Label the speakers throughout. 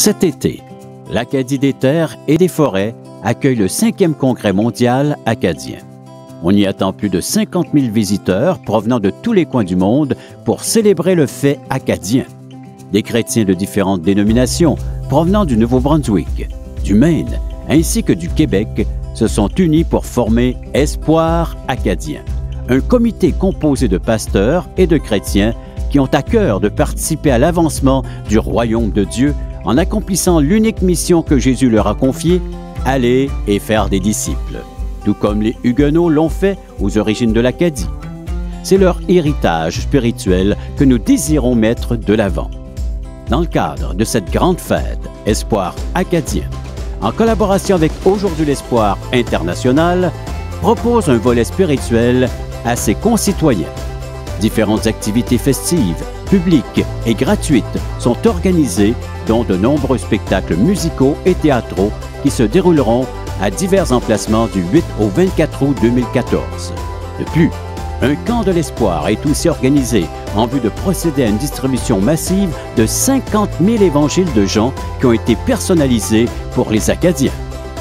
Speaker 1: Cet été, l'Acadie des terres et des forêts accueille le 5e congrès mondial acadien. On y attend plus de 50 000 visiteurs provenant de tous les coins du monde pour célébrer le fait acadien. Des chrétiens de différentes dénominations provenant du Nouveau-Brunswick, du Maine ainsi que du Québec se sont unis pour former Espoir acadien, un comité composé de pasteurs et de chrétiens qui ont à cœur de participer à l'avancement du royaume de Dieu en accomplissant l'unique mission que Jésus leur a confiée, aller et faire des disciples, tout comme les Huguenots l'ont fait aux origines de l'Acadie. C'est leur héritage spirituel que nous désirons mettre de l'avant. Dans le cadre de cette grande fête, Espoir acadien, en collaboration avec Aujourd'hui l'Espoir international, propose un volet spirituel à ses concitoyens. Différentes activités festives, publiques et gratuites sont organisées, dont de nombreux spectacles musicaux et théâtraux qui se dérouleront à divers emplacements du 8 au 24 août 2014. De plus, un camp de l'espoir est aussi organisé en vue de procéder à une distribution massive de 50 000 évangiles de Jean qui ont été personnalisés pour les Acadiens.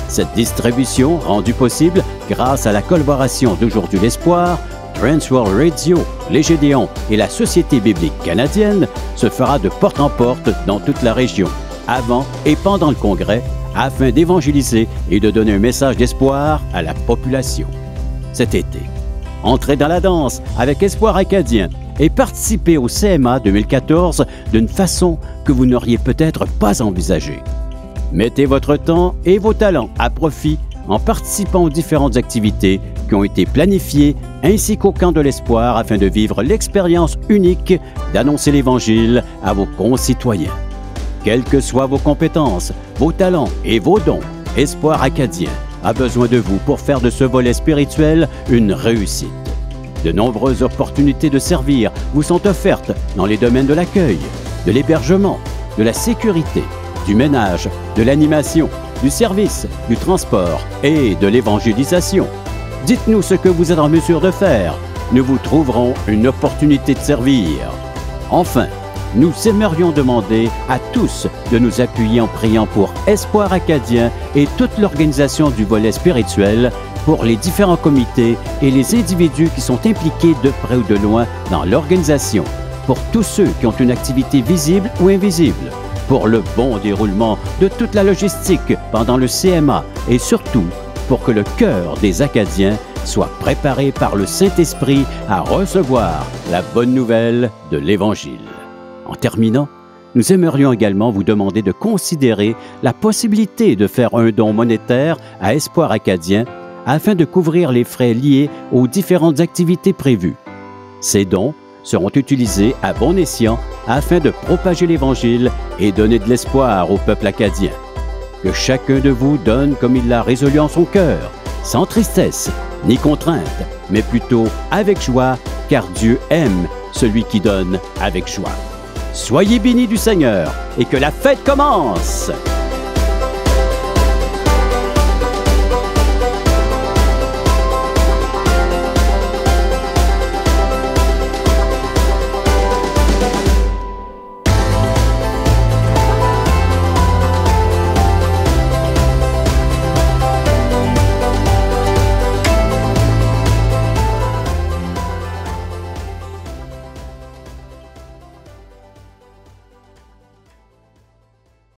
Speaker 1: Cette distribution, rendue possible grâce à la collaboration d'Aujourd'hui l'Espoir, Transworld Radio, les Gédéons et la Société biblique canadienne, se fera de porte en porte dans toute la région, avant et pendant le congrès, afin d'évangéliser et de donner un message d'espoir à la population. Cet été, entrez dans la danse avec Espoir acadien et participez au CMA 2014 d'une façon que vous n'auriez peut-être pas envisagée. Mettez votre temps et vos talents à profit en participant aux différentes activités qui ont été planifiées ainsi qu'au camp de l'espoir afin de vivre l'expérience unique d'annoncer l'Évangile à vos concitoyens. Quelles que soient vos compétences, vos talents et vos dons, Espoir acadien a besoin de vous pour faire de ce volet spirituel une réussite. De nombreuses opportunités de servir vous sont offertes dans les domaines de l'accueil, de l'hébergement, de la sécurité, du ménage, de l'animation, du service, du transport et de l'évangélisation. Dites-nous ce que vous êtes en mesure de faire. Nous vous trouverons une opportunité de servir. Enfin, nous aimerions demander à tous de nous appuyer en priant pour Espoir acadien et toute l'organisation du volet spirituel, pour les différents comités et les individus qui sont impliqués de près ou de loin dans l'organisation, pour tous ceux qui ont une activité visible ou invisible, pour le bon déroulement de toute la logistique pendant le CMA et surtout pour que le cœur des Acadiens soit préparé par le Saint-Esprit à recevoir la bonne nouvelle de l'Évangile. En terminant, nous aimerions également vous demander de considérer la possibilité de faire un don monétaire à Espoir acadien afin de couvrir les frais liés aux différentes activités prévues. Ces dons seront utilisés à bon escient afin de propager l'Évangile et donner de l'espoir au peuple acadien. Que chacun de vous donne comme il l'a résolu en son cœur, sans tristesse ni contrainte, mais plutôt avec joie, car Dieu aime celui qui donne avec joie. Soyez bénis du Seigneur et que la fête commence!